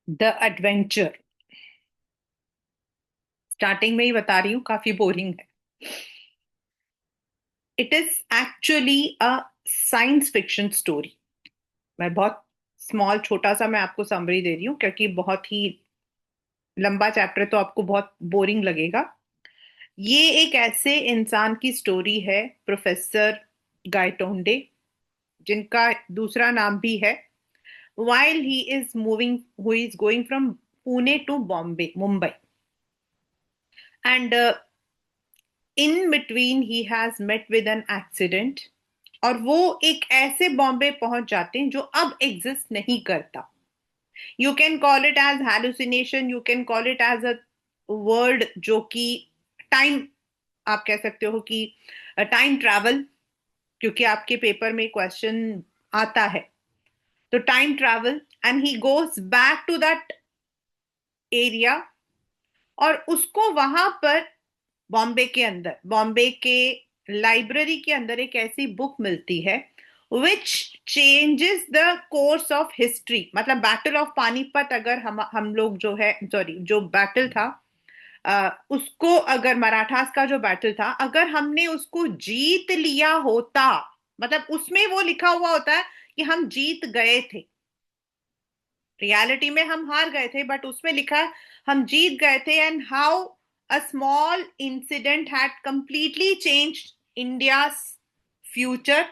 The adventure. Starting में ही बता रही हूँ, काफी बोरिंग है। It is actually a science fiction story. मैं बहुत स्मॉल छोटा सा मैं आपको समरी दे रही हूँ, क्योंकि बहुत ही लंबा चैप्टर तो आपको बहुत बोरिंग लगेगा। ये एक ऐसे इंसान की स्टोरी है, प्रोफेसर गायटोंडे, जिनका दूसरा नाम भी है। while he is moving who is going from Pune to Bombay Mumbai, and in between he has met with an accident, और वो एक ऐसे बॉम्बे पहुंच जाते हैं जो अब एग्जिस्ट नहीं करता। You can call it as hallucination, you can call it as a word जो कि टाइम, आप कह सकते हो कि टाइम ट्रैवल, क्योंकि आपके पेपर में क्वेश्चन आता है। तो time travel, and he goes back to that area, और उसको वहां पर बॉम्बे के अंदर, बॉम्बे के लाइब्रेरी के अंदर एक ऐसी बुक मिलती है विच changes the course of history. मतलब बैटल ऑफ पानीपत, अगर हम लोग जो है, सॉरी, जो बैटल था, उसको अगर मराठास का जो बैटल था, अगर हमने उसको जीत लिया होता, मतलब उसमें वो लिखा हुआ होता है कि हम जीत गए थे। रियलिटी में हम हार गए थे, बट उसमें लिखा है हम जीत गए थे, and how a small incident had completely changed India future.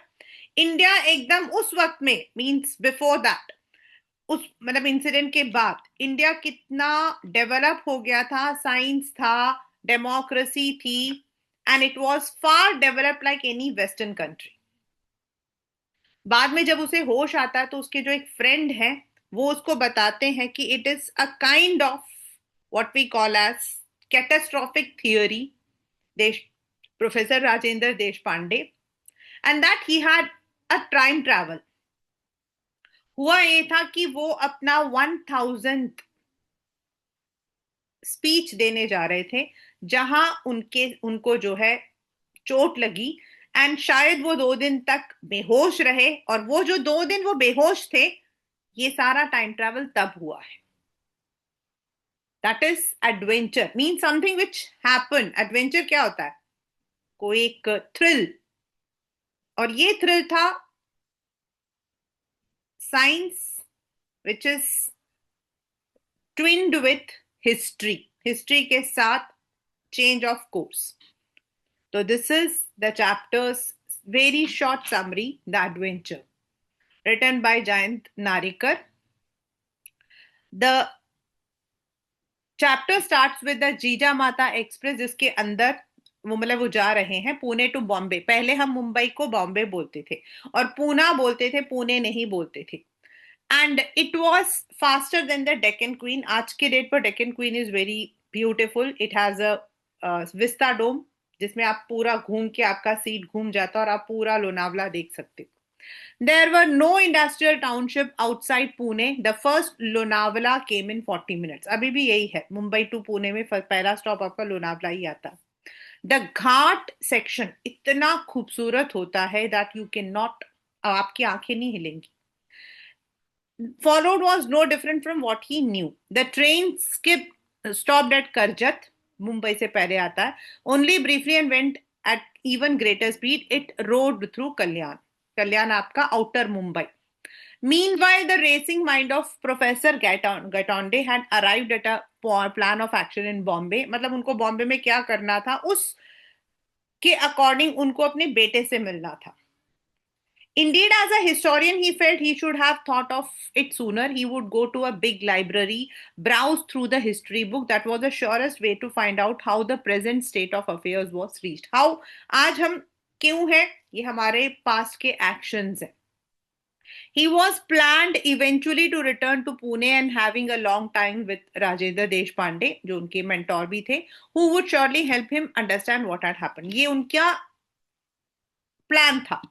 India एकदम उस वक्त में, मींस बिफोर दैट, उस मतलब इंसिडेंट के बाद इंडिया कितना डेवलप हो गया था, साइंस था, डेमोक्रेसी थी, and it was far developed like any western country. बाद में जब उसे होश आता है तो उसके जो एक फ्रेंड है, वो उसको बताते हैं कि it is a kind of what we call as catastrophic theory, Desh professor Rajendra Deshpande, and that he had a time travel. हुआ ये था कि वो अपना 1000th स्पीच देने जा रहे थे, जहां उनको जो है चोट लगी, एंड शायद वो 2 दिन तक बेहोश रहे, और वो जो 2 दिन वो बेहोश थे, ये सारा टाइम ट्रैवल तब हुआ है। That is adventure, mean something which happen. Adventure क्या होता है? कोई एक थ्रिल, और ये थ्रिल था science which is twined with history, history के साथ चेंज ऑफ कोर्स। तो this is the chapters very short summary, the adventure, written by Jayant Narikar. The chapter starts with the जीजा माता एक्सप्रेस, जिसके अंदर वो मतलब वो जा रहे हैं पुणे टू बॉम्बे। पहले हम मुंबई को बॉम्बे बोलते थे, और पूना बोलते थे, पुणे नहीं बोलते थे। And it was faster than the Deccan Queen. आज के डेट पर Deccan Queen is very beautiful. It has a vista dome, जिसमें आप पूरा घूम के आपका सीट घूम जाता है और आप पूरा लोनावला देख सकते हो। There were no industrial township outside Pune. The first Lonavala came in 40 minutes. अभी भी यही है, मुंबई टू पुणे में पहला स्टॉप आपका लोनावला ही आता। द घाट सेक्शन इतना खूबसूरत होता है दैट यू कैन नॉट, आपकी आंखें नहीं हिलेंगी। Followed was no different from what he knew. The train stopped at Karjat, Mumbai से पहले आता है, only briefly, and went at even greater speed. It rode through Kalyan. Kalyan आपका outer Mumbai. Meanwhile, the racing mind of Professor Gaitonde had arrived at a plan of action in Bombay. मतलब उनको बॉम्बे में क्या करना था, उस के according उनको अपने बेटे से मिलना था। Indeed, as a historian, he felt he should have thought of it sooner. He would go to a big library, browse through the history book. That was the surest way to find out how the present state of affairs was reached. How आज हम क्यों है, ये हमारे past के actions हैं। He was planned eventually to return to Pune and having a long time with Rajendra Deshpande, जो उनके mentor भी थे, who would surely help him understand what had happened. ये उनका plan था।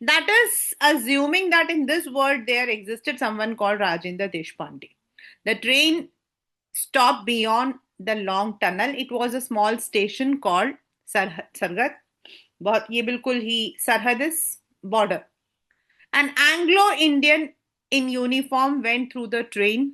That is assuming that in this world there existed someone called Rajendra Deshpande. The train stopped beyond the long tunnel. It was a small station called Sargat. बहुत ये बिल्कुल ही सरहद border. An Anglo-Indian in uniform went through the train.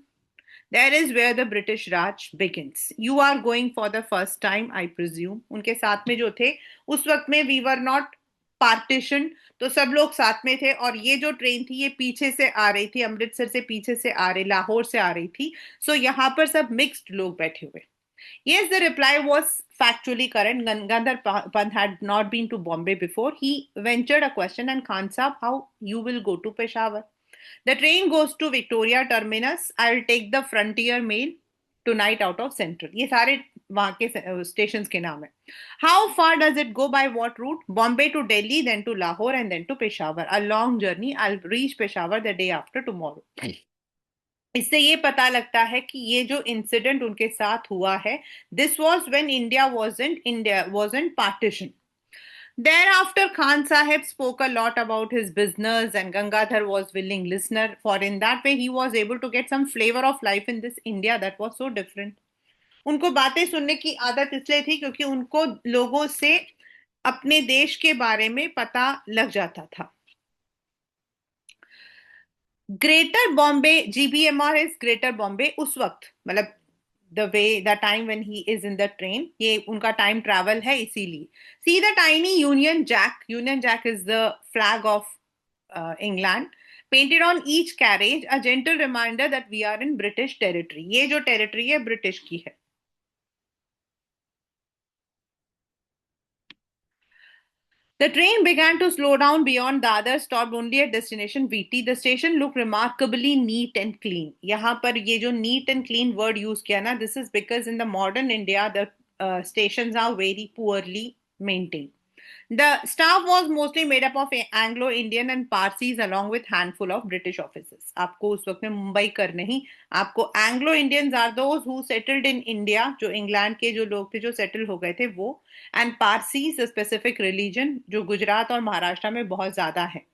There is where the British Raj begins. You are going for the first time, I presume. उनके साथ में जो थे उस वक्त में we were not partition, तो सब लोग साथ में थे और ये जो ट्रेन थी ये पीछे से आ रही थी, अमृतसर से पीछे से आ रही, लाहौर से आ रही थी. सो यहाँ पर सब मिक्स्ड लोग बैठे हुए. Yes, the reply was factually correct. Gandhar Pant had not been to Bombay before. He ventured a question, and Khan Saab, how you will go to Peshawar? The train goes to Victoria Terminus. I'll take the Frontier Mail tonight out of Central. ये सारे वहाँ के stations के नाम है. How far does it go by what route? Bombay to Delhi, then to Lahore, and then to Peshawar. A long journey. I'll reach Peshawar the day after tomorrow. इससे ये पता लगता है कि ये जो इंसिडेंट उनके साथ हुआ है, this was when India wasn't partition. Thereafter, Khan Sahib spoke a lot about his business, and Gangadhar was willing listener. For in that way, he was able to get some flavor of life in this India that was so different. उनको बातें सुनने की आदत इसलिए थी क्योंकि उनको लोगों से अपने देश के बारे में पता लग जाता था. Greater Bombay, GBMR is greater Bombay उस वक्त, मतलब the time when he is in the train, ये उनका टाइम ट्रैवल है इसीलिए. See the tiny Union Jack is the flag of England, painted on each carriage, a gentle reminder that we are in British territory. ये जो territory है British की है. The train began to slow down beyond the other, stopped only at destination VT. The station looked remarkably neat and clean. यहाँ पर ये जो neat and clean word use किया ना, this is because in the modern India the stations are very poorly maintained. The staff was mostly made up of Anglo-Indian and Parsis along with handful of British officers. आपको उस वक्त में मुंबई कर नहीं, आपको Anglo-Indians are those who settled in India, जो England के जो लोग थे जो सेटल हो गए थे वो, and Parsis a specific religion जो गुजरात और महाराष्ट्र में बहुत ज्यादा है.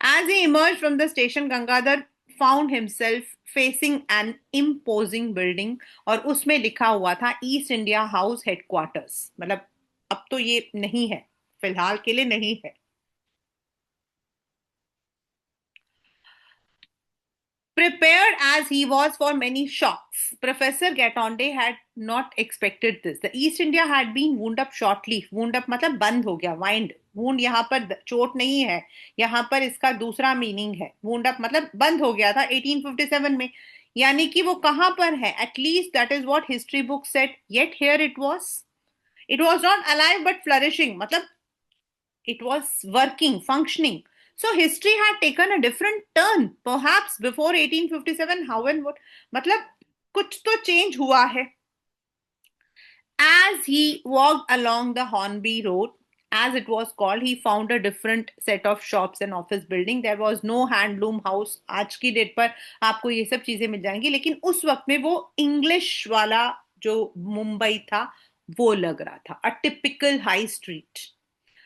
As he emerged from the station, Gangadhar found himself facing an imposing building और उसमें लिखा हुआ था ईस्ट इंडिया हाउस हेडक्वार्टर्स. मतलब अब तो ये नहीं है, फिलहाल के लिए नहीं है. Prepared as he was for many shocks, Professor Gatonde had not expected this. The East India had been wound up shortly. Wound up मतलब बंद हो गया. Wind, wound यहाँ पर चोट नहीं है, यहाँ पर इसका दूसरा मीनिंग है. wound up मतलब बंद हो गया था 1857 में. यानी कि वो कहाँ पर है? At least that is what history books said. Yet here it was. It was not alive but flourishing. मतलब it was working, functioning. So history had taken a different turn. Perhaps before 1857, how and what? मतलब कुछ तो change हुआ है. As he walked along the Hornby Road, as it was called, he found a different set of shops and office building. There was no handloom house. आज की date पर आपको ये सब चीजें मिल जाएंगी, लेकिन उस वक्त में वो इंग्लिश वाला जो मुंबई था वो लग रहा था. A typical high street.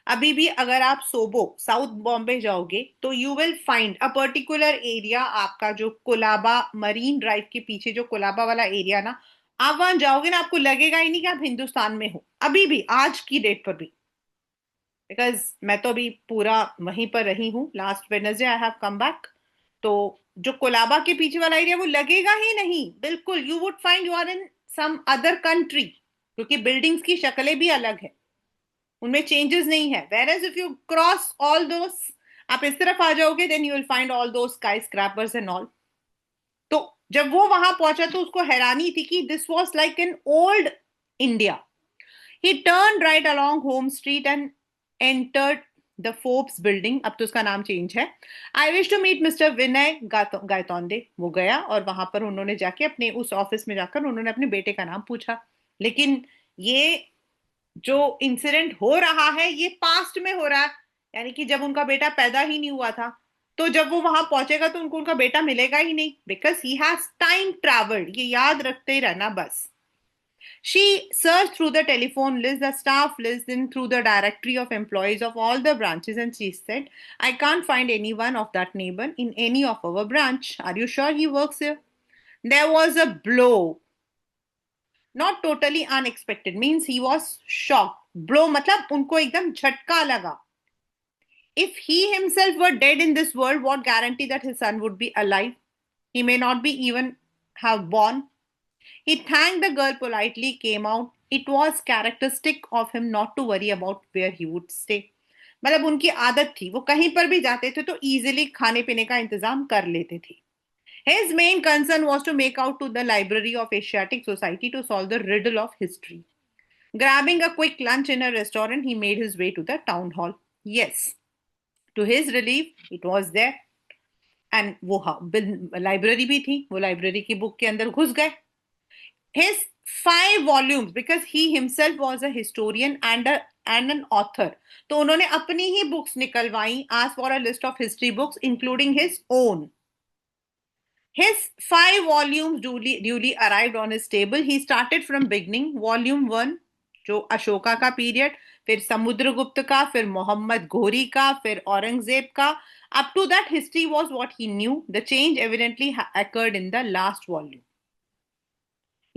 अभी भी अगर आप सोबो साउथ बॉम्बे जाओगे तो you will find a particular area. आपका जो कोलाबा मरीन ड्राइव के पीछे जो कोलाबा वाला एरिया ना, आप वहां जाओगे ना आपको लगेगा ही नहीं कि आप हिंदुस्तान में हो, अभी भी आज की डेट पर भी. बिकॉज मैं तो अभी पूरा वहीं पर रही हूँ. Last Wednesday I have come back. तो जो कोलाबा के पीछे वाला एरिया वो लगेगा ही नहीं बिल्कुल. You would find you are in some other country, क्योंकि बिल्डिंग्स की शक्लें भी अलग है, उनमें चेंजेस नहीं है. whereas if you cross all those, आप इस तरफ आ जाओगे then you will find all those skyscrapers and all. तो जब वो वहां पहुंचा तो उसको हैरानी थी कि this was like an old India. He turned right along Home Street and entered the Forbes building. अब तो उसका नाम चेंज है. I wish to meet Mr. विनय गायतोंडे. वो गया और वहां पर उन्होंने जाके अपने उस ऑफिस में जाकर उन्होंने अपने बेटे का नाम पूछा. लेकिन ये जो इंसिडेंट हो रहा है ये पास्ट में हो रहा है, यानी कि जब उनका बेटा पैदा ही नहीं हुआ था. तो जब वो वहां पहुंचेगा तो उनको उनका बेटा मिलेगा ही नहीं, because he has time travelled. ये याद रखते ही रहना बस. She searched through the telephone list, the staff list, and through the directory of employees of all the branches, and she said, I can't find anyone of that name in any of our branch. Are you sure he works here? There was a blow. Not totally unexpected, means he was shocked. Blow मतलब उनको एकदम झटका लगा. If he himself were dead in this world, what guarantee that his son would be alive? He may not be even have borne. He thanked the girl politely, came out. It was characteristic of him not to worry about where he would stay. मतलब उनकी आदत थी, वो कहीं पर भी जाते थे तो इजीली खाने पीने का इंतजाम कर लेते थे. His main concern was to make out to the library of Asiatic Society to solve the riddle of history. Grabbing a quick lunch in a restaurant, he made his way to the town hall. Yes, to his relief, it was there. And वो library भी थी, वो library की book के अंदर घुस गए. His 5 volumes, because he himself was a historian and an author. तो उन्होंने अपनी ही books निकलवाई, asked for a list of history books, including his own. His 5 volumes duly arrived on his table. He started from beginning. Volume 1, जो अशोका का period, फिर समुद्रगुप्त का, फिर मोहम्मद घोरी का, फिर औरंगजेब का. Up to that, history was what he knew. The change evidently occurred in the last volume.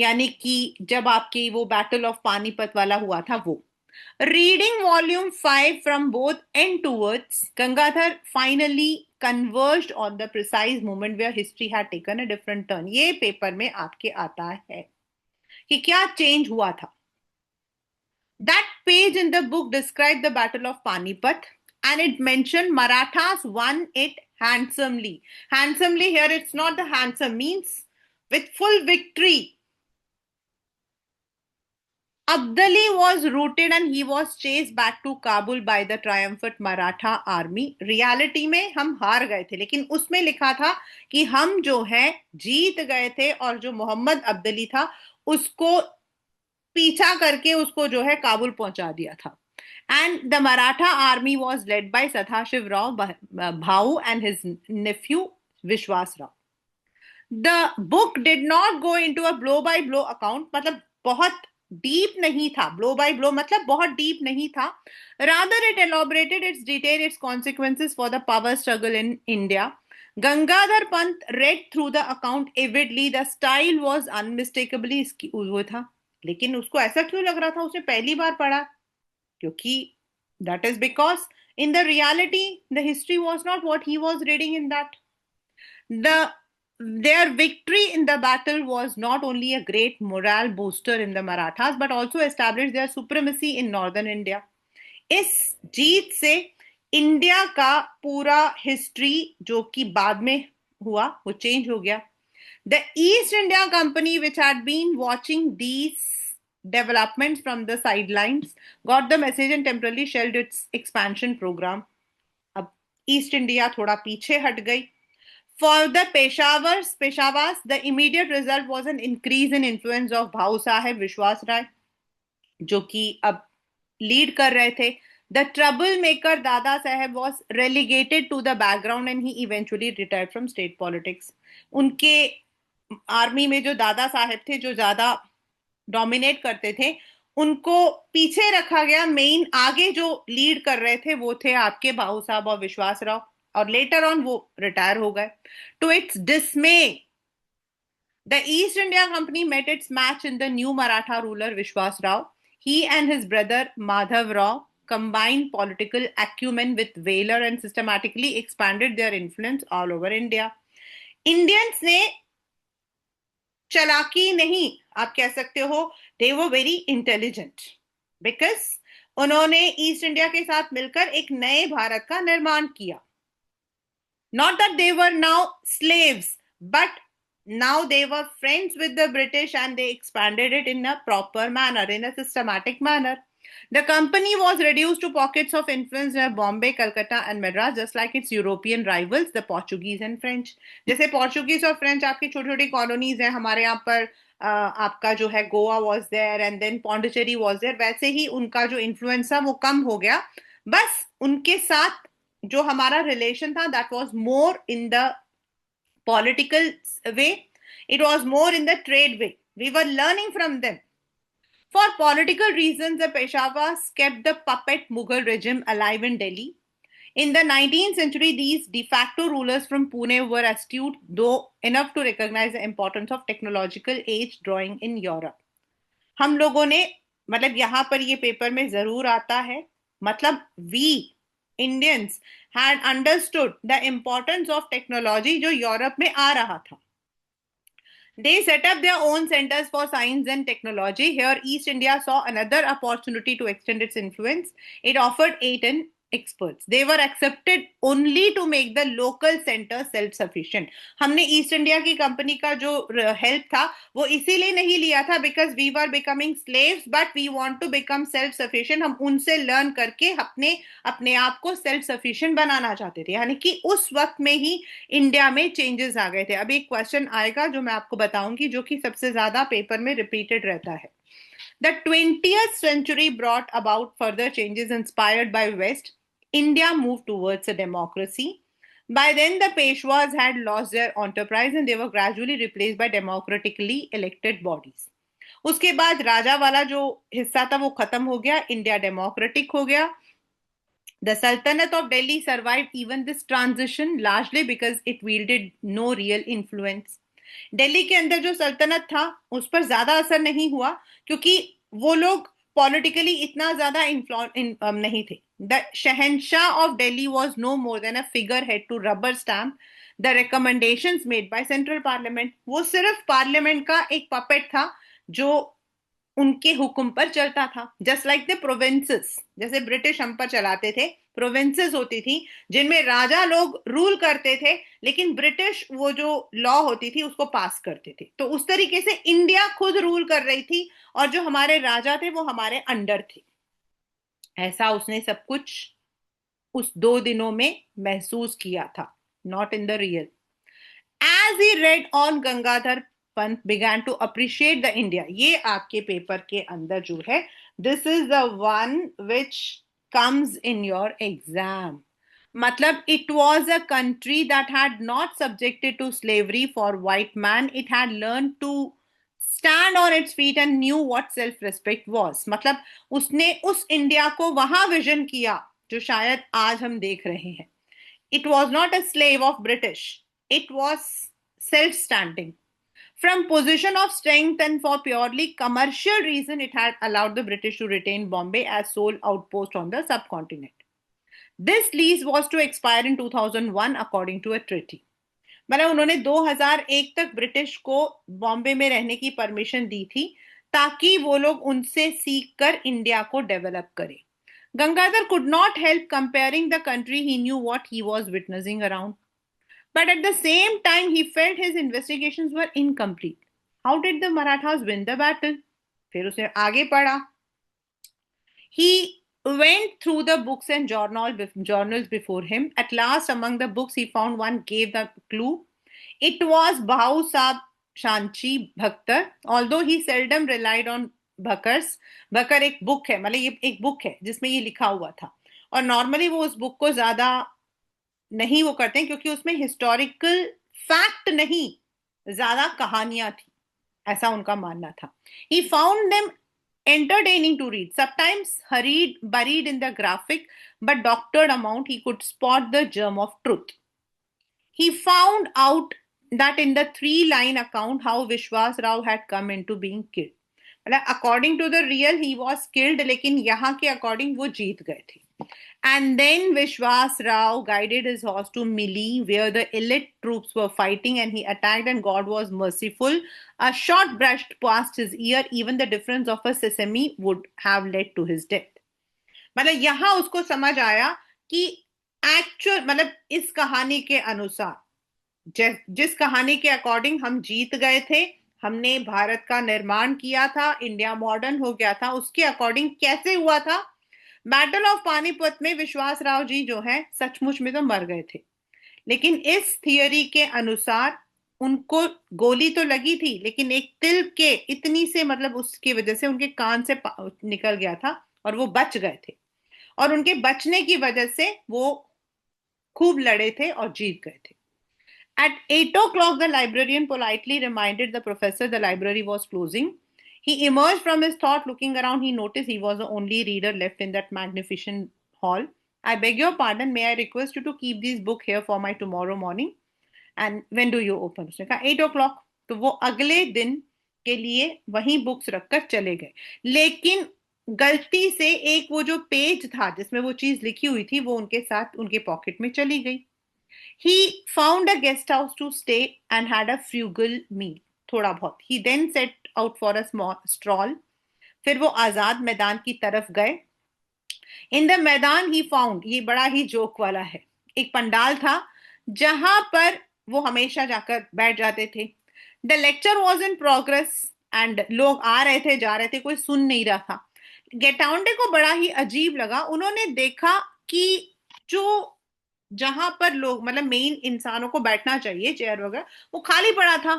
यानी कि जब आपकी वो बैटल ऑफ पानीपत वाला हुआ था वो. Reading volume 5 from both end to words, Gangadhar finally converged on the precise moment where history had taken a different turn. ये पेपर में आपके आता है कि क्या चेंज हुआ था. That page in the book described the battle of Panipat and it mentioned Marathas won it handsomely. Handsomely here, it's not the handsome, means with full victory. Abdali was routed and he was chased back to Kabul by the triumphant Maratha army. Reality में हम हार गए थे, लेकिन उसमें लिखा था कि हम जो है जीत गए थे और जो मोहम्मद अब्दली था उसको पीछा करके उसको जो है काबुल पहुंचा दिया था. And the Maratha army was led by Sadashiv Rao Bhau and his nephew Vishwas Rao. The book did not go into a blow by blow account, मतलब बहुत डीप नहीं था. ब्लो बाय ब्लो मतलब बहुत डीप नहीं था. Rather it elaborated its detail its consequences for the power struggle in India. Gangadhar Pant read through the account avidly. The style was unmistakably वो था, लेकिन उसको ऐसा क्यों लग रहा था उसने पहली बार पढ़ा? क्योंकि that is because in the reality the history was not what he was reading in that. Their victory in the battle was not only a great morale booster in the Marathas but also established their supremacy in northern India. इस जीत से India का पूरा history जो कि बाद में हुआ वो चेंज हो गया. The East India Company, which had been watching these developments from the sidelines, got the message and temporarily shelved its expansion program. अब ईस्ट इंडिया थोड़ा पीछे हट गई. For the Peshawars, the immediate result was an increase in influence of Bhau Sahib Vishwas Rai, जो कि अब lead कर रहे थे. The troublemaker Dada Saheb was relegated to the background and he eventually retired from state politics. उनके army में जो दादा साहेब थे जो ज्यादा डोमिनेट करते थे उनको पीछे रखा गया. मेन आगे जो लीड कर रहे थे वो थे आपके भाऊ साहब और विश्वास राव, और लेटर ऑन वो रिटायर हो गए. To its dismay the East India Company met its match in the new Maratha ruler Vishwas Rao. He and his brother Madhav Rao combined political acumen with valor and systematically expanded their influence all over India. Indians ने चालाकी नहीं, आप कह सकते हो they were very intelligent because उन्होंने east India के साथ मिलकर एक नए भारत का निर्माण किया. Not that they were now slaves, but now they were friends with the British and they expanded it in a proper manner, in a systematic manner. The company was reduced to pockets of influence near Bombay, Calcutta and Madras, just like its European rivals, the Portuguese and French. जैसे Portuguese और French आपकी छोटी छोटी colonies हैं हमारे यहाँ पर, आपका जो है Goa was there and then Pondicherry was there, वैसे ही उनका जो influence था वो कम हो गया. बस उनके साथ जो हमारा रिलेशन था that was more in the political way, it was more in the trade way. We were learning from them. For political reasons, the Peshawars kept the puppet Mughal regime alive in Delhi. In the 19th century, these de facto rulers from Pune were astute, though enough to recognize the importance of technological age drawing in Europe. हम लोगों ने मतलब यहाँ पर ये paper में जरूर आता है, मतलब we Indians had understood the importance of technology जो यूरोप में आ रहा था. They set up their own centers for science and technology. Here, East India saw another opportunity to extend its influence. It offered aid and experts. They were accepted only to make the local center self-sufficient. हमने east India की company का जो help था वो इसीलिए नहीं लिया था because we were becoming slaves but we want to become self sufficient. हम उनसे लर्न करके अपने अपने आप को सेल्फ सफिशिएंट बनाना चाहते थे. यानी कि उस वक्त में ही इंडिया में चेंजेस आ गए थे. अभी एक क्वेश्चन आएगा जो मैं आपको बताऊंगी जो कि सबसे ज्यादा पेपर में रिपीटेड रहता है. The 20th century brought about further changes inspired by West. India moved towards a democracy. By then, the Peshwas had lost their enterprise and they were gradually replaced by democratically elected bodies. उसके बाद राजा वाला जो हिस्सा था वो खत्म हो गया, इंडिया डेमोक्रेटिक हो गया. The Sultanate of Delhi survived even this transition largely because it wielded no real influence. Delhi के अंदर जो सल्तनत था उस पर ज्यादा असर नहीं हुआ क्योंकि वो लोग पॉलिटिकली इतना ज्यादा नहीं थे. द शहनशाह of Delhi was no more than a figure head to rubber stamp the recommendations made by central parliament. वो सिर्फ पार्लियामेंट का एक पपेट था जो उनके हुक्म पर चलता था. जस्ट लाइक द प्रोविंसेस, जैसे ब्रिटिश हम पर चलाते थे, प्रोविंसेस होती थी जिनमें राजा लोग रूल करते थे लेकिन ब्रिटिश वो जो लॉ होती थी उसको पास करते थे. तो उस तरीके से इंडिया खुद रूल कर रही थी और जो हमारे राजा थे वो हमारे अंडर थे. ऐसा उसने सब कुछ उस 2 दिनों में महसूस किया था. Not in the real. As he read on, Gangadhar Pant began to appreciate the India. ये आपके पेपर के अंदर जो है, this is the one which comes in your exam. मतलब it was a country that had not subjected to slavery for white man. It had learned to stand on its feet and knew what self-respect was. मतलब उसने उस India को वहां vision किया जो शायद आज हम देख रहे हैं. It was not a slave of British. It was self-standing. From position of strength and for purely commercial reason, it had allowed the British to retain Bombay as sole outpost on the subcontinent. This lease was to expire in 2001 according to a treaty. मतलब उन्होंने 2001 तक British को बॉम्बे में रहने की permission दी थी ताकि वो लोग उनसे सीख कर इंडिया को डेवलप करें. Gangadhar could not help comparing the country. He knew what he was witnessing around. But at the same time, he felt his investigations were incomplete. How did the Marathas win the battle? फिर उसने आगे पढ़ा. He went through the books and journals before him. At last, among the books he found one gave the clue. It was Bhau Sahib Shanchi Bhaktar. Although he seldom relied on बकर्स. बकर एक book है, मतलब ये एक book है जिसमें ये लिखा हुआ था और नॉर्मली वो उस बुक को ज्यादा नहीं वो करते हैं क्योंकि उसमें हिस्टोरिकल फैक्ट नहीं, ज्यादा कहानियां थी, ऐसा उनका मानना था. He found them entertaining to read, sometimes hurried, buried in the graphic but doctored amount. He could spot the germ of truth. He found out that in the 3-line account how Vishwas Rao had come into being killed. According to the real he was killed, लेकिन यहाँ के according वो जीत गए थे. And then Vishwas Rao guided his horse to Mili where the elite troops were fighting and he attacked and God was merciful. A shot brushed past his ear. Even the difference of a sesame would have led to his death. मतलब यहाँ उसको समझ आया कि actual मतलब इस कहानी के अनुसार जिस कहानी के अकॉर्डिंग हम जीत गए थे, हमने भारत का निर्माण किया था, इंडिया मॉडर्न हो गया था, उसके अकॉर्डिंग कैसे हुआ था. बैटल ऑफ पानीपत में विश्वास राव जी जो है सचमुच में तो मर गए थे लेकिन इस थियोरी के अनुसार उनको गोली तो लगी थी लेकिन एक तिल के इतनी से मतलब उसकी वजह से उनके कान से निकल गया था और वो बच गए थे और उनके बचने की वजह से वो खूब लड़े थे और जीत गए थे. At 8 o'clock, the librarian politely reminded the professor the library was closing. He emerged from his thought. Looking around, he noticed he was the only reader left in that magnificent hall. I beg your pardon, may I request you to keep this book here for my tomorrow morning? And when do you open? उसने कहा 8 o'clock. तो वो अगले दिन के लिए वहीं books रखकर चले गए. लेकिन गलती से एक वो जो पेज था जिसमें वो चीज लिखी हुई थी वो उनके साथ उनके पॉकेट में चली गई. He found a guest house to stay and had a frugal meal. थोड़ा बहुत. He then set out for a small stroll. फिर वो आजाद मैदान की तरफ गए. इन द मैदान ही फाउंड, ये बड़ा ही जोक वाला है, एक पंडाल था जहां पर वो हमेशा जाकर बैठ जाते थे. The lecture was in progress and लोग आ रहे थे जा रहे थे, कोई सुन नहीं रहा था. गेटाउंडे को बड़ा ही अजीब लगा. उन्होंने देखा कि जो जहां पर लोग मतलब मेन इंसानों को बैठना चाहिए चेयर वगैरह, वो खाली पड़ा था.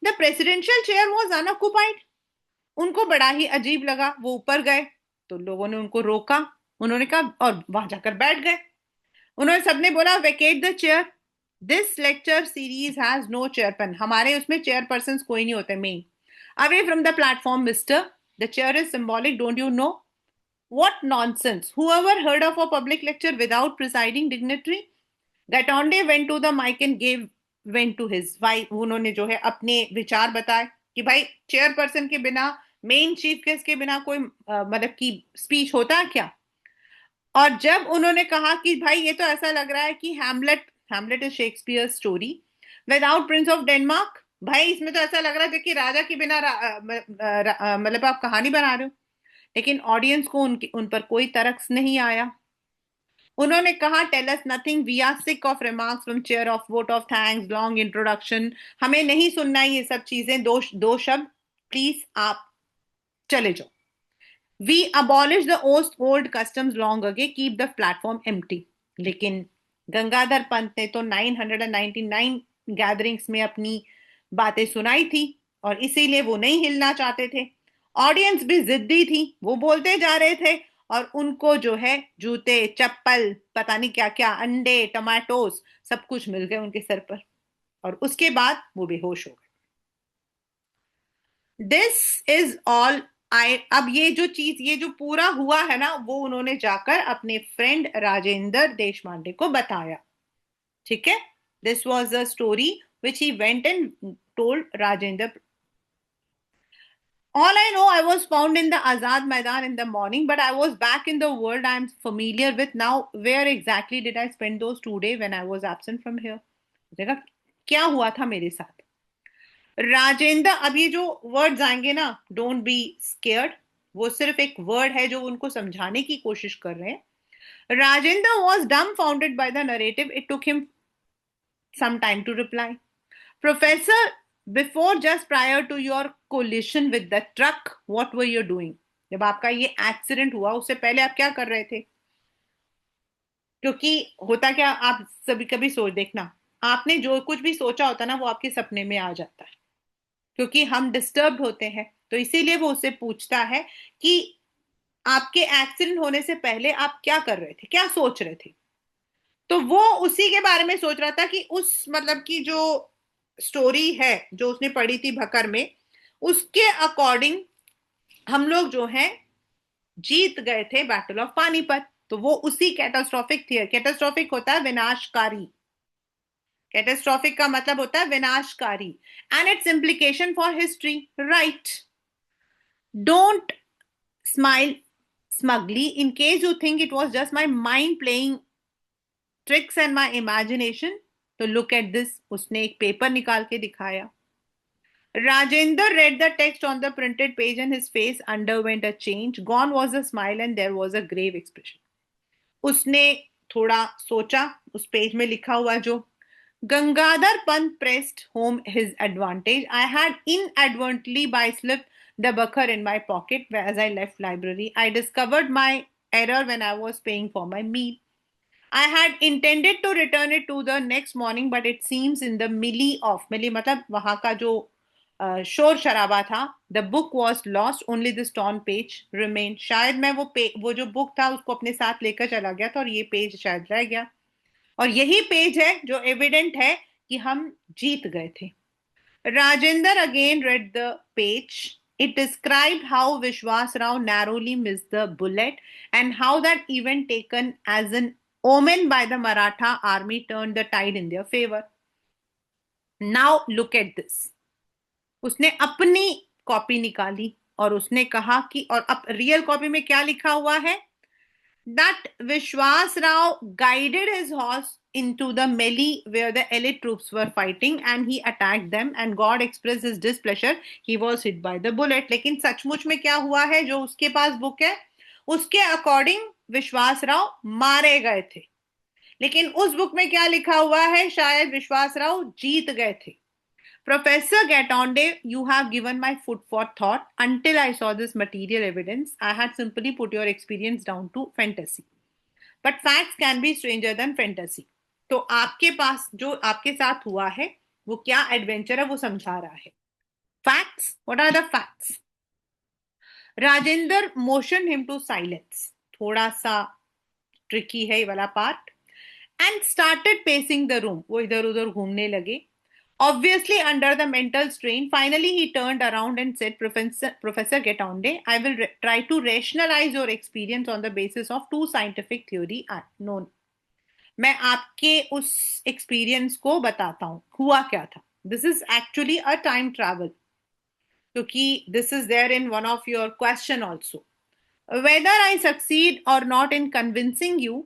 The presidential chair was unoccupied. उनको बड़ा ही अजीब लगा. वो ऊपर गए तो लोगों ने उनको रोका. उन्होंने कहा और वहां जाकर बैठ गए. उन्होंने सबने बोला vacate the chair. This lecture series has no chairperson. हमारे उसमें चेयरपर्सन कोई नहीं होते men. Away from the platform mister. The chair is symbolic, don't you know? What nonsense! Whoever heard of a public lecture without presiding dignitary? Gatonde went to the mic and gave went to his. भाई उन्होंने जो है अपने विचार बताए कि भाई chairperson के बिना, मेन चीफ गेस्ट के बिना कोई मतलब की स्पीच होता है क्या? और जब उन्होंने कहा कि भाई ये तो ऐसा लग रहा है कि Hamlet, Hamlet is Shakespeare story without Prince of Denmark. भाई इसमें तो ऐसा लग रहा है कि राजा के बिना मतलब आप कहानी बना रहे हो. लेकिन ऑडियंस को उन पर कोई तरक्स नहीं आया. उन्होंने कहा tell us nothing, we are sick of remarks from chair of vote of thanks, long introduction. हमें नहीं सुनना ये सब चीजें, दो दो शब्द प्लीज, आप चले जाओ. We abolish the old customs long ago, keep the platform empty. लेकिन गंगाधर पंत ने तो 999 गैदरिंग्स में अपनी बातें सुनाई थी और इसीलिए वो नहीं हिलना चाहते थे. ऑडियंस भी जिद्दी थी, वो बोलते जा रहे थे और उनको जो है जूते चप्पल पता नहीं क्या क्या, अंडे टमाटोस सब कुछ मिल गए उनके सर पर. और उसके बाद वो बेहोश हो गए. This is all I. अब ये जो चीज, ये जो पूरा हुआ है ना, वो उन्होंने जाकर अपने फ्रेंड राजेंद्र देशपांडे को बताया. ठीक है, this was the story which he went and told Rajendra. All I know, I was found in the Azad Maidan in the morning, but I was back in the world I am familiar with now. Where exactly did I spend those 2 days when I was absent from here? देखा क्या हुआ था मेरे साथ. राजेंद्र, अब ये जो words आएंगे ना, डोंट बी स्केयर्ड, वो सिर्फ एक वर्ड है जो उनको समझाने की कोशिश कर रहे हैं. Rajendra was dumbfounded by the narrative. It took him some time to reply. Professor, before just prior to your collision with the truck, what were you doing? जब आपका ये एक्सीडेंट हुआ उससे पहले आप क्या कर रहे थे? क्योंकि होता क्या, आप सभी कभी सोच देखना, आपने जो कुछ भी सोचा होता ना वो आपके सपने में आ जाता है. क्योंकि हम डिस्टर्ब होते हैं तो इसीलिए वो उससे पूछता है कि आपके एक्सीडेंट होने से पहले आप क्या कर रहे थे, क्या सोच रहे थे. तो वो उसी के बारे में सोच रहा था कि उस मतलब की जो स्टोरी है जो उसने पढ़ी थी भकर में, उसके अकॉर्डिंग हम लोग जो हैं जीत गए थे बैटल ऑफ पानीपत. तो वो उसी कैटास्ट्रोफिक थी. कैटास्ट्रोफिक होता है विनाशकारी. कैटास्ट्रोफिक का मतलब होता है विनाशकारी. And it's implication for history, right? Don't smile smugly in case you think it was just my mind playing tricks and my imagination. तो look at this. उसने एक पेपर निकाल के दिखाया. Rajendra read the text on the printed page and his face underwent a change. Gone was the smile and there was a grave expression. उसने थोड़ा सोचा. उस पेज में लिखा हुआ जो Gangadhar Pant pressed home his advantage. I had inadvertently by slipped the bucker in my pocket as I left library. I discovered my error when I was paying for my meal. I had intended to return it to the next morning, but it seems in the millie of millie मतलब वहां का जो शोर शराबा था. The book was lost, only this torn page remained. शायद मैं वो जो बुक था उसको अपने साथ लेकर चला गया था और ये पेज शायद रह गया. और यही पेज है जो एविडेंट है कि हम जीत गए थे. Rajendra again read the page. It described how Vishwas Rao narrowly missed the bullet and how that event taken as an omen by the Maratha army turned the tide in their favor. Now look at this. उसने अपनी copy निकाली और उसने कहा कि, और अब real copy में क्या लिखा हुआ है? That Vishwas Rao guided his horse into the melee where the elite troops were fighting and he attacked them and God expressed his displeasure. He was hit by the bullet. लेकिन सचमुच में क्या हुआ है, जो उसके पास बुक है उसके अकॉर्डिंग विश्वास राव मारे गए थे, लेकिन उस बुक में क्या लिखा हुआ है, शायद विश्वास राव जीत गए थे. Professor Gatonde, you have given my food for thought. Until I saw this material evidence, I had simply put your experience down to fantasy. But facts can be stranger than fantasy. तो आपके पास जो आपके साथ हुआ है वो क्या adventure है वो समझा रहा है. Facts? What are the facts? Rajendra motioned him to silence. थोड़ा सा ट्रिकी है ये वाला part. And started pacing the room. वो इधर उधर घूमने लगे. Obviously under the mental strain, finally he turned around and said, Professor Getonde, I will try to rationalize your experience on the basis of two scientific theory known. मैं आपके उस experience को बताता हूं हुआ क्या था. This is actually a time travel, क्योंकि this is there in one of your question also. Whether I succeed or not in convincing you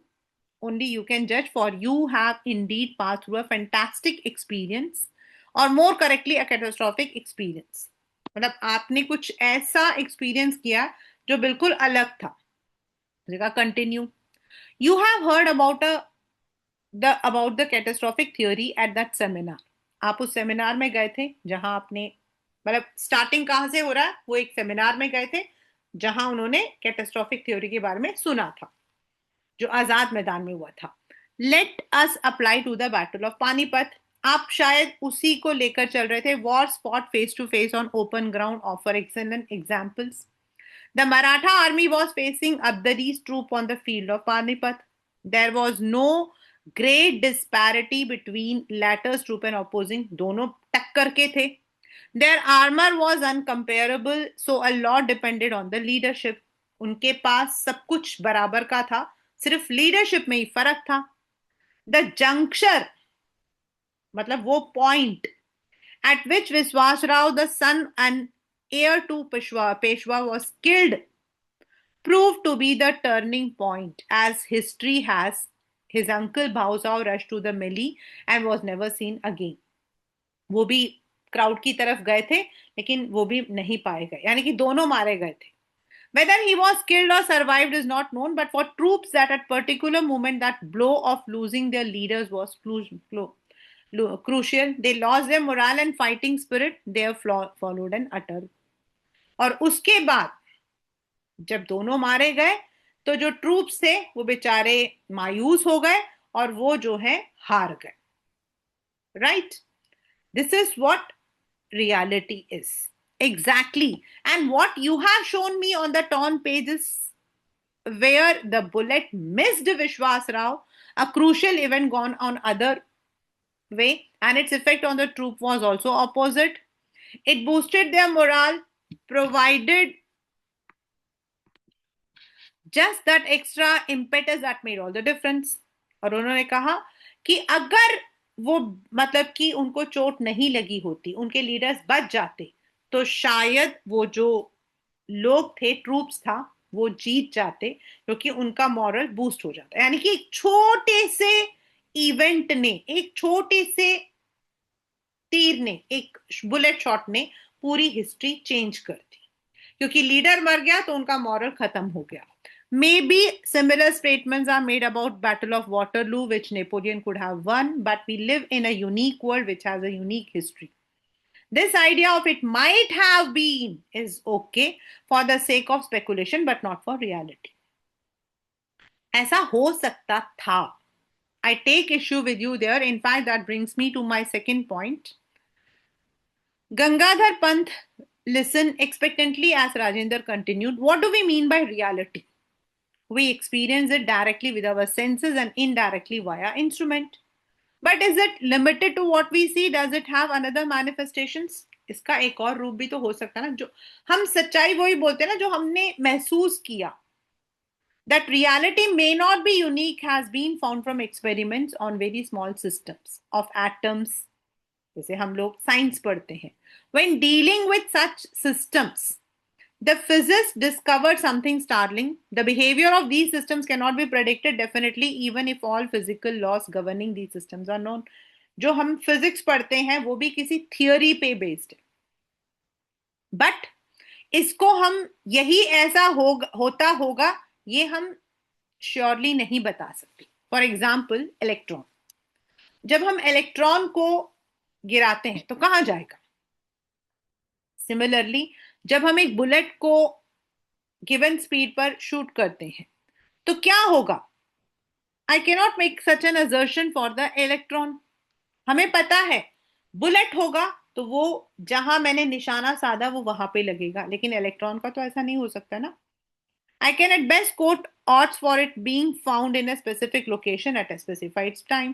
only you can judge, for you have indeed passed through a fantastic experience, or more correctly a catastrophic experience. मतलब आपने कुछ ऐसा experience किया जो बिल्कुल अलग था. Continue. You have heard about the catastrophic theory at that seminar. आप उस सेमिनार में गए थे जहां आपने, मतलब स्टार्टिंग कहां से हो रहा है, वो एक सेमिनार में गए थे जहां उन्होंने कैटास्ट्रोफिक थ्योरी के बारे में सुना था जो आजाद मैदान में हुआ था. Let us apply to the battle of Panipat. आप शायद उसी को लेकर चल रहे थे. War spot face to face on open ground offer excellent examples. The Maratha army was facing Abdali's troop on the field of Panipat. There was no great disparity between latter's troop and opposing. दोनों टक्कर के थे. Their armour was uncomparable, so a lot depended on the leadership. उनके पास सब कुछ बराबर का था, सिर्फ लीडरशिप में ही फर्क था. द जंक्शर मतलब वो point at which Vishwas Rao the son and heir to Peshwa was killed proved to be the turning point, as history has. His uncle Bhausao rushed to the melee and was never seen again. वो भी crowd की तरफ गए थे लेकिन वो भी नहीं पाए गए, यानी कि दोनों मारे गए थे. Whether he was killed or survived is not known, but for troops that at particular moment that blow of losing their leaders was crucial. They lost their morale and fighting spirit. They have followed an utter. और उसके बाद जब दोनों मारे गए तो जो troops थे वो बेचारे मायूस हो गए और वो जो है हार गए. Right? This is what reality is. Exactly. And what you have shown me on the torn pages where the bullet missed Vishwas Rao, a crucial event gone on other way, and its effect on the troop was also opposite. It boosted their morale, provided just that extra impetus that made all the difference. और उन्होंने कहा कि अगर वो मतलब कि उनको चोट नहीं लगी होती, उनके लीडर्स बच जाते, तो शायद वो जो लोग थे, ट्रूप्स था, वो जीत जाते, क्योंकि उनका मॉरल बूस्ट हो जाता. यानी कि एक छोटे से इवेंट ने, एक छोटे से तीर ने, एक बुलेट शॉट ने पूरी हिस्ट्री चेंज कर दी. क्योंकि लीडर मर गया तो उनका मॉरल खत्म हो गया. Maybe similar statements are made about Battle of Waterloo, which Napoleon could have won, but we live in a unique world which has a unique history. This idea of it might have been is okay for the sake of speculation, but not for reality. ऐसा हो सकता था. I take issue with you there. In fact, that brings me to my second point. Gangadhar Pant listened expectantly as Rajendra continued. What do we mean by reality? We experience it directly with our senses and indirectly via instrument. But is it limited to what we see? Does it have another manifestations? इसका एक और रूप भी तो हो सकता है ना. जो हम सच्चाई वही बोलते हैं ना जो हमने महसूस किया. That reality may not be unique has been found from experiments on very small systems of atoms. जैसे हम लोग साइंस पढ़ते हैं. When dealing with such systems, The physicists discovered something startling. The behavior of these systems cannot be predicted definitely, even if all physical laws governing these systems are known. जो हम physics पढ़ते हैं वो भी किसी theory पे based है, but इसको हम यही ऐसा होता होगा ये हम श्योरली नहीं बता सकते. फॉर एग्जाम्पल इलेक्ट्रॉन, जब हम इलेक्ट्रॉन को गिराते हैं तो कहां जाएगा. सिमिलरली जब हम एक बुलेट को गिवन स्पीड पर शूट करते हैं तो क्या होगा. I cannot make such an assertion for the electron. हमें पता है बुलेट होगा तो वो जहां मैंने निशाना साधा वो वहां पे लगेगा, लेकिन इलेक्ट्रॉन का तो ऐसा नहीं हो सकता ना. I can at best quote odds for it being found in a specific location at a specified time.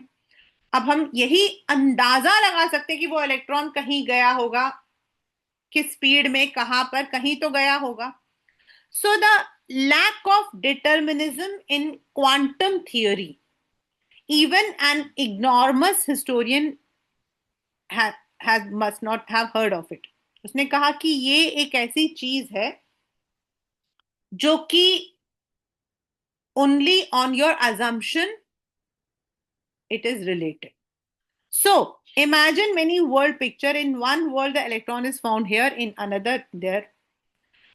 अब हम यही अंदाजा लगा सकते हैं कि वो इलेक्ट्रॉन कहीं गया होगा, किस स्पीड में, कहां पर, कहीं तो गया होगा. So the lack of determinism in quantum theory, even an ignoramus historian must not have heard of it. उसने कहा कि ये एक ऐसी चीज है जो कि only on your assumption it is related. So imagine many world picture. In one world the electron is found here, in another there.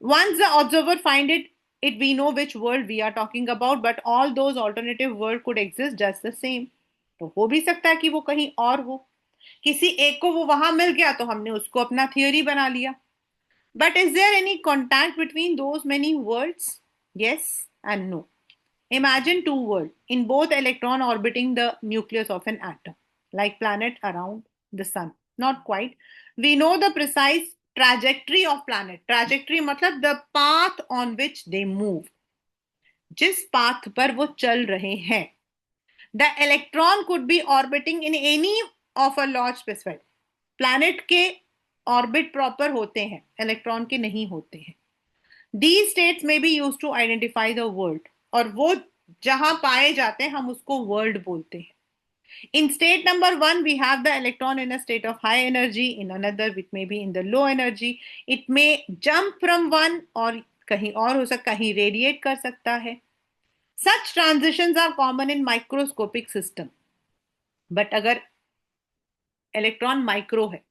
Once the observer find it we know which world we are talking about, but all those alternative world could exist just the same. तो हो भी सकता है कि वो कहीं और हो, किसी एक को वो वहां मिल गया तो हमने उसको अपना थियोरी बना लिया. But is there any contact between those many worlds? Yes and no. Imagine two worlds, in both electron orbiting the nucleus of an atom, like planet around the sun. Not quite. We know the precise trajectory of planet. Trajectory मतलब the path on which they move. जिस path पर वो चल रहे हैं. The electron could be orbiting in any of a large specified. Planet के orbit proper होते हैं, electron के नहीं होते हैं. These states may be used to identify the world. और वो जहां पाए जाते हैं हम उसको वर्ल्ड बोलते हैं. In state number 1 we have the electron in a state of high energy, in another it may be in the low energy. It may jump from one और कहीं और हो सकता, कहीं रेडिएट कर सकता है. Such transitions are common in microscopic system. But अगर इलेक्ट्रॉन माइक्रो है,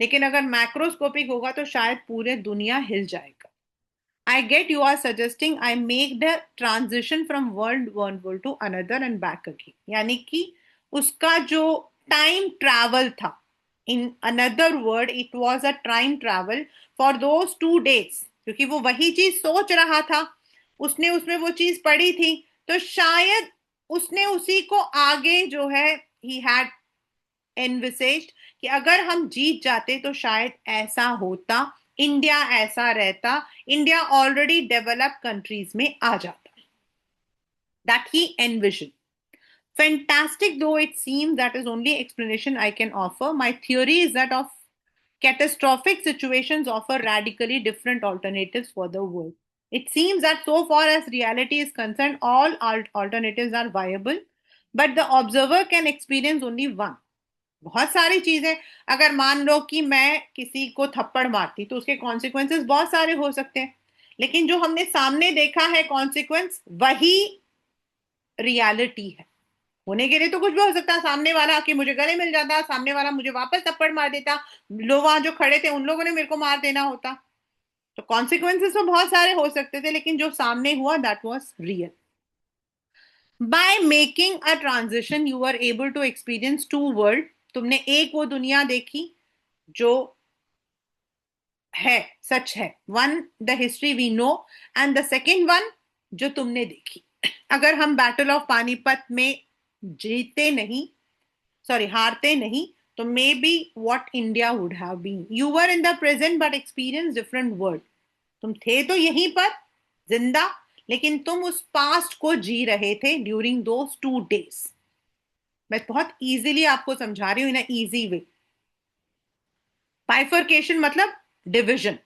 लेकिन अगर मैक्रोस्कोपिक होगा तो शायद पूरे दुनिया हिल जाएगा. I get you are suggesting I make the transition from world one world to another and back again. यानी कि उसका जो टाइम ट्रैवल था, in another word it was a time travel for those 2 days, क्योंकि वो वही चीज सोच रहा था, उसने उसमें वो चीज पढ़ी थी, तो शायद उसने उसी को आगे जो है he had envisaged कि अगर हम जीत जाते तो शायद ऐसा होता, इंडिया ऐसा रहता, इंडिया ऑलरेडी डेवलप्ड कंट्रीज में आ जाता. That he envision. Fantastic though it seems, that is only explanation I can offer. My theory is that of catastrophic situations offer radically different alternatives for the world. It seems that so far as reality is concerned, all alternatives are viable, but the observer can experience only one. बहुत सारी चीजें, अगर मान लो कि मैं किसी को थप्पड़ मारती तो उसके कॉन्सिक्वेंसेस बहुत सारे हो सकते हैं, लेकिन जो हमने सामने देखा है कॉन्सिक्वेंस वही रियलिटी है. होने के लिए तो कुछ भी हो सकता है, सामने वाला आके मुझे गले मिल जाता, सामने वाला मुझे वापस थप्पड़ मार देता, लोग वहां जो खड़े थे उन लोगों ने मेरे को मार देना होता. तो कॉन्सिक्वेंसेस तो बहुत सारे हो सकते थे, लेकिन जो सामने हुआ that was real. By making a transition you were able to experience two world. तुमने एक वो दुनिया देखी जो है, सच है, one the history we know, and the second one जो तुमने देखी. अगर हम बैटल ऑफ पानीपत में जीते नहीं, सॉरी हारते नहीं, तो maybe what India would have been. You were in the present but experience different world. तुम थे तो यहीं पर जिंदा, लेकिन तुम उस पास्ट को जी रहे थे ड्यूरिंग दोस 2 days. मैं बहुत इजीली आपको समझा रही हूं इन इजी वे. बाइफर्केशन मतलब division.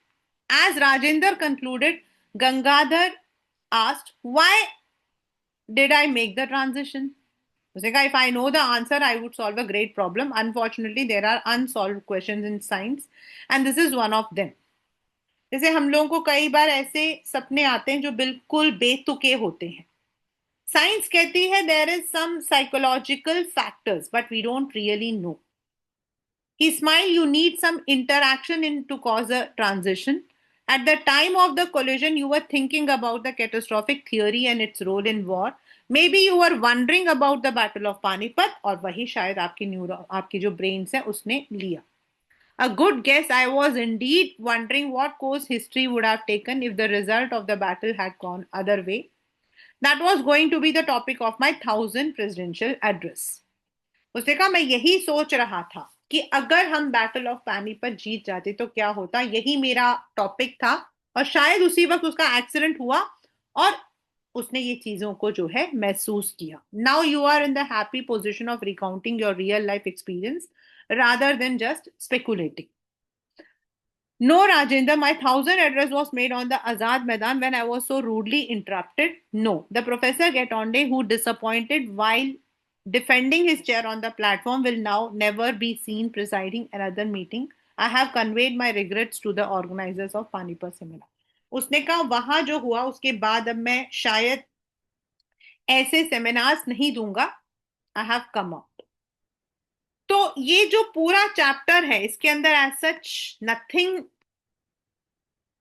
As Rajendra concluded, Gangadhar asked, why did I make the transition? उसने कहा, if I know the answer I would solve a great problem. Unfortunately there are unsolved questions in science and this is one of them. जैसे हम लोगों को कई बार ऐसे सपने आते हैं जो बिल्कुल बेतुके होते हैं। साइंस कहती है there is some psychological factors but we don't really know. He smiled, you need some interaction in to cause a transition. At the time of the collision, you were thinking about the catastrophic theory and its role in war. Maybe you were wondering about the Battle of Panipat और वही शायद आपकी neuro आपकी जो brains है उसने लिया. A good guess. I was indeed wondering what course history would have taken if the result of the battle had gone other way. That was going to be the topic of my 1000 presidential address. उसने कहा मैं यही सोच रहा था कि अगर हम बैटल ऑफ पानीपत जीत जाते तो क्या होता, यही मेरा टॉपिक था। और शायद उसी वक्त उसका एक्सीडेंट हुआ और उसने ये चीजों को जो है महसूस किया। Now you are in the happy position of recounting your real life experience rather than just speculating. No, Rajendra, my 1000 address was made on the Azad Maidan when I was so rudely interrupted. No, the Professor Getonde, who disappointed while defending his chair on the platform, will now never be seen presiding another meeting. I have conveyed my regrets to the organizers of Panipat seminar. उसने कहा वहां जो हुआ उसके बाद अब मैं शायद ऐसे सेमिनार्स नहीं दूंगा। I have come out. तो ये जो पूरा चैप्टर है इसके अंदर as such nothing,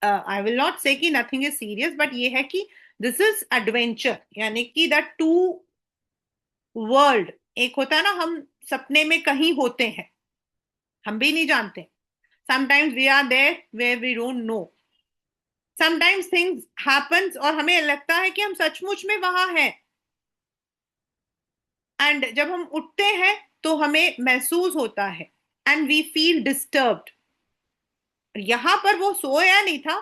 I will not say कि नथिंग इज सीरियस, बट ये है कि दिस इज एडवेंचर, यानी कि द टू वर्ल्ड। एक होता है ना हम सपने में कहीं होते हैं, हम भी नहीं जानते। Sometimes we are there where we don't know. Sometimes things happens और हमें लगता है कि हम सचमुच में वहां हैं। एंड जब हम उठते हैं तो हमें महसूस होता है एंड वी फील डिस्टर्ब्ड। यहां पर वो सोया नहीं था।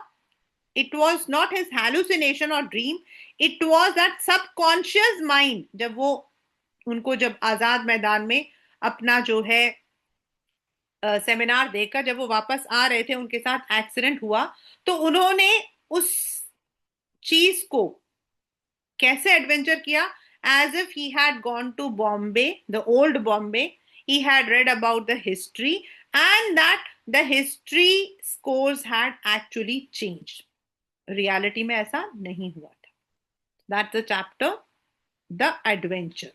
It was not his hallucination or dream. It was that subconscious mind. जब वो उनको जब आजाद मैदान में अपना जो है सेमिनार देकर जब वो वापस आ रहे थे, उनके साथ एक्सीडेंट हुआ, तो उन्होंने उस चीज को कैसे एडवेंचर किया? As if he had gone to Bombay, the old Bombay. He had read about the history and that the history scores had actually changed. Reality में ऐसा नहीं हुआ था। That's the chapter the adventure.